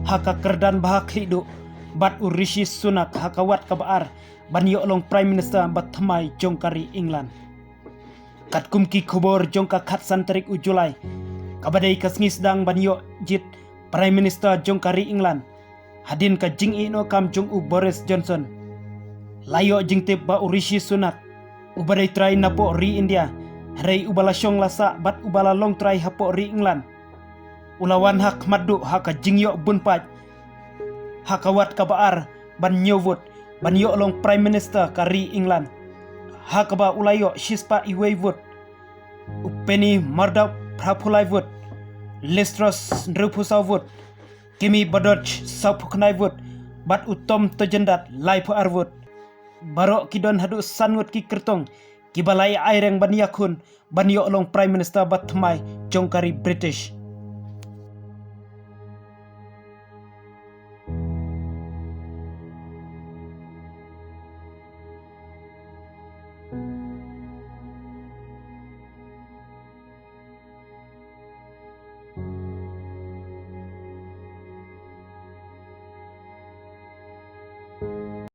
haka kerdan bahak hidu bat Rishi Sunak hakawat kabaar ban yo long Prime Minister bat thamai jongkari England. Kat kumki kubor jongka khat santerik ujulai kabadai kasngis dang ban yo jit Prime Minister jongkari England. Hadin ka jing ino kam jong u Boris Johnson. Layo jing tip ba Rishi Sunak. Ubadai try napo ri India. Rei ubala syong lasa bat ubala long try hapo ri England. Ulawan hak madu haka jing yo bunpat. Hakawat kabaar ban nyovut ban yo long Prime Minister ka ri England. Hakaba ulayo shispa iwevut. Upeni mardap prapulaivut. Listros ndrupusavut. Kimi badoj sapuknaivut bat utom tojendat laipu arvut. Barok kidon hadu sanwut ki kertong kibalai aireng ban yakun ban yo long Prime Minister bat thamai jongkari British.